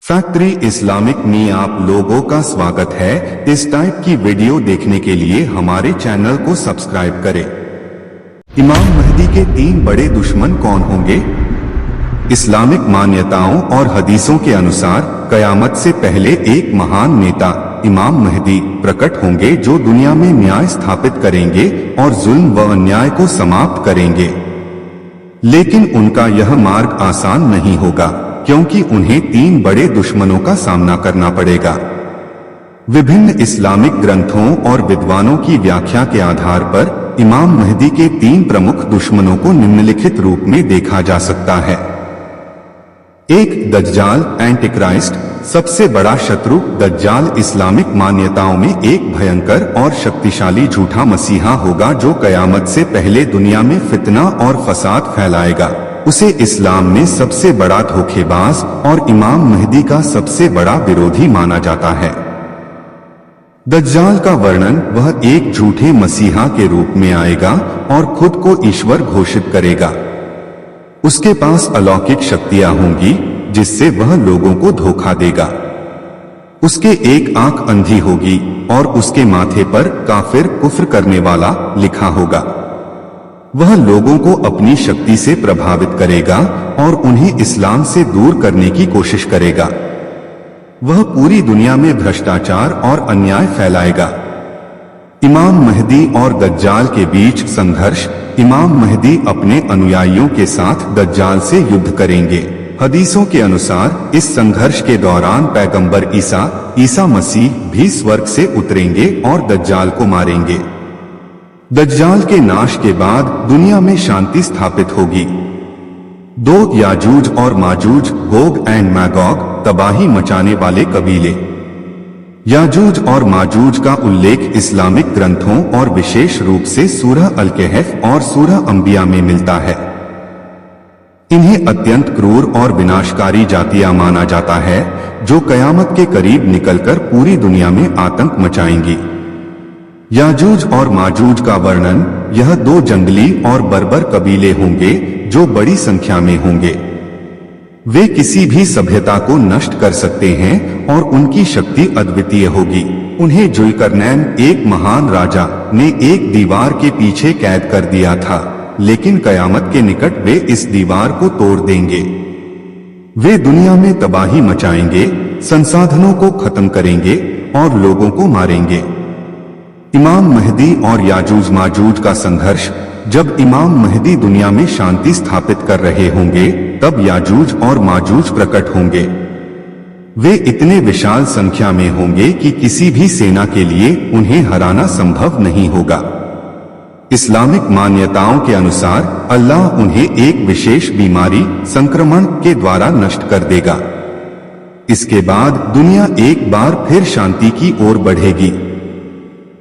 Factory Islamic में आप लोगों का स्वागत है। इस टाइप की वीडियो देखने के लिए हमारे चैनल को सब्सक्राइब करें। इमाम महदी के 3 बड़े दुश्मन कौन होंगे? इस्लामिक मान्यताओं और हदीसों के अनुसार कयामत से पहले एक महान नेता इमाम महदी प्रकट होंगे जो दुनिया में न्याय स्थापित करेंगे और जुल्म व अन्याय को समाप्त करेंगे। लेकिन उनका यह मार्ग आसान नहीं होगा, क्योंकि उन्हें 3 बड़े दुश्मनों का सामना करना पड़ेगा। विभिन्न इस्लामिक ग्रंथों और विद्वानों की व्याख्या के आधार पर इमाम महदी के 3 प्रमुख दुश्मनों को निम्नलिखित रूप में देखा जा सकता है। 1. दज्जाल एंटीक्राइस्ट। सबसे बड़ा शत्रु दज्जाल इस्लामिक मान्यताओं में एक भयंकर और शक्तिशाली झूठा मसीहा होगा जो कयामत से पहले दुनिया में फितना और फसाद फैलाएगा। उसे इस्लाम में सबसे बड़ा धोखेबाज और इमाम महदी का सबसे बड़ा विरोधी माना जाता है। दज्जाल का वर्णन वह एक झूठे मसीहा के रूप में आएगा और खुद को ईश्वर घोषित करेगा। उसके पास अलौकिक शक्तियां होंगी जिससे वह लोगों को धोखा देगा। उसके एक आंख अंधी होगी और उसके माथे पर काफिर कुफ्र करने वाला लिखा होगा। वह लोगों को अपनी शक्ति से प्रभावित करेगा और उन्हें इस्लाम से दूर करने की कोशिश करेगा। वह पूरी दुनिया में भ्रष्टाचार और अन्याय फैलाएगा। इमाम महदी और दज्जाल के बीच संघर्ष। इमाम महदी अपने अनुयायियों के साथ दज्जाल से युद्ध करेंगे। हदीसों के अनुसार इस संघर्ष के दौरान पैगंबर ईसा मसीह भी स्वर्ग से उतरेंगे और दज्जाल को मारेंगे। दज्जाल के नाश के बाद दुनिया में शांति स्थापित होगी। 2. याजूज और माजूज गोग एंड मैगोग। तबाही मचाने वाले कबीले। याजूज और माजूज का उल्लेख इस्लामिक ग्रंथों और विशेष रूप से सूरह अल-कहफ और सूरह अंबिया में मिलता है। इन्हें अत्यंत क्रूर और विनाशकारी जातियां माना जाता है जो कयामत के करीब निकलकर पूरी दुनिया में आतंक मचाएंगी। याजूज और माजूज का वर्णन। यह 2 जंगली और बर्बर कबीले होंगे जो बड़ी संख्या में होंगे। वे किसी भी सभ्यता को नष्ट कर सकते हैं और उनकी शक्ति अद्वितीय होगी। उन्हें जुल्करनैन एक महान राजा ने एक दीवार के पीछे कैद कर दिया था, लेकिन कयामत के निकट वे इस दीवार को तोड़ देंगे। वे दुनिया में तबाही मचाएंगे, संसाधनों को खत्म करेंगे और लोगों को मारेंगे। इमाम महदी और याजूज माजूज का संघर्ष। जब इमाम महदी दुनिया में शांति स्थापित कर रहे होंगे तब याजूज और माजूज प्रकट होंगे। वे इतने विशाल संख्या में होंगे कि किसी भी सेना के लिए उन्हें हराना संभव नहीं होगा। इस्लामिक मान्यताओं के अनुसार अल्लाह उन्हें एक विशेष बीमारी संक्रमण के द्वारा नष्ट कर देगा। इसके बाद दुनिया एक बार फिर शांति की ओर बढ़ेगी।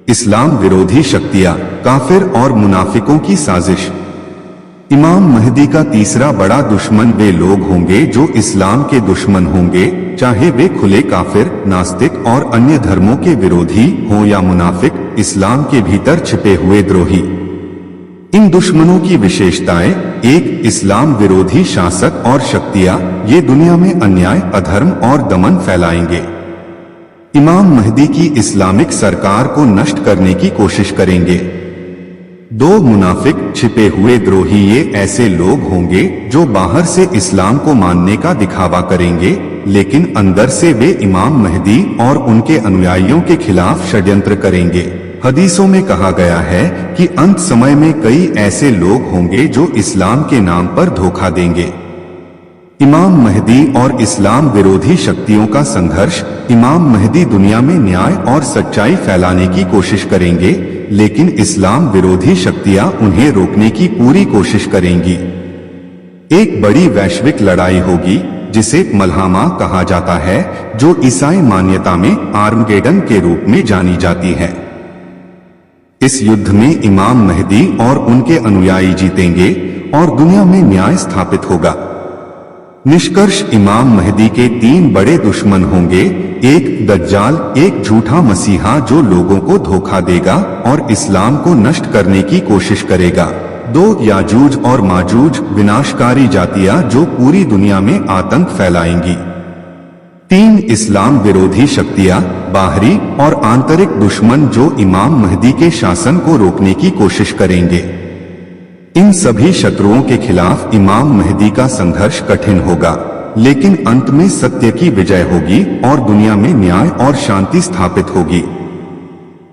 इस्लाम विरोधी शक्तियां, काफिर और मुनाफिकों की साजिश। इमाम महदी का तीसरा बड़ा दुश्मन वे लोग होंगे जो इस्लाम के दुश्मन होंगे, चाहे वे खुले काफिर, नास्तिक और अन्य धर्मों के विरोधी हों या मुनाफिक, इस्लाम के भीतर छिपे हुए द्रोही। इन दुश्मनों की विशेषताएं। 1. इस्लाम विरोधी शासक और शक्तियां। ये दुनिया में अन्याय, अधर्म और दमन फैलाएंगे। इमाम महदी की इस्लामिक सरकार को नष्ट करने की कोशिश करेंगे। 2. मुनाफिक, छिपे हुए द्रोही। ये ऐसे लोग होंगे जो बाहर से इस्लाम को मानने का दिखावा करेंगे, लेकिन अंदर से वे इमाम महदी और उनके अनुयायियों के खिलाफ षड्यंत्र करेंगे। हदीसों में कहा गया है कि अंत समय में कई ऐसे लोग होंगे जो इस्लाम के नाम पर धोखा देंगे। इमाम महदी और इस्लाम विरोधी शक्तियों का संघर्ष। इमाम महदी दुनिया में न्याय और सच्चाई फैलाने की कोशिश करेंगे, लेकिन इस्लाम विरोधी शक्तियां उन्हें रोकने की पूरी कोशिश करेंगी। एक बड़ी वैश्विक लड़ाई होगी जिसे मलहामा कहा जाता है, जो ईसाई मान्यता में आर्मगेडन के रूप में जानी जाती है। इस युद्ध में इमाम महदी और उनके अनुयायी जीतेंगे और दुनिया में न्याय स्थापित होगा। निष्कर्ष। इमाम महदी के 3 बड़े दुश्मन होंगे। 1. दज्जाल, एक झूठा मसीहा जो लोगों को धोखा देगा और इस्लाम को नष्ट करने की कोशिश करेगा। 2. याजूज और माजूज, विनाशकारी जातियां जो पूरी दुनिया में आतंक फैलाएंगी। 3 इस्लाम विरोधी शक्तियां, बाहरी और आंतरिक दुश्मन जो इमाम महदी के शासन को रोकने की कोशिश करेंगे। इन सभी शत्रुओं के खिलाफ इमाम महदी का संघर्ष कठिन होगा, लेकिन अंत में सत्य की विजय होगी और दुनिया में न्याय और शांति स्थापित होगी।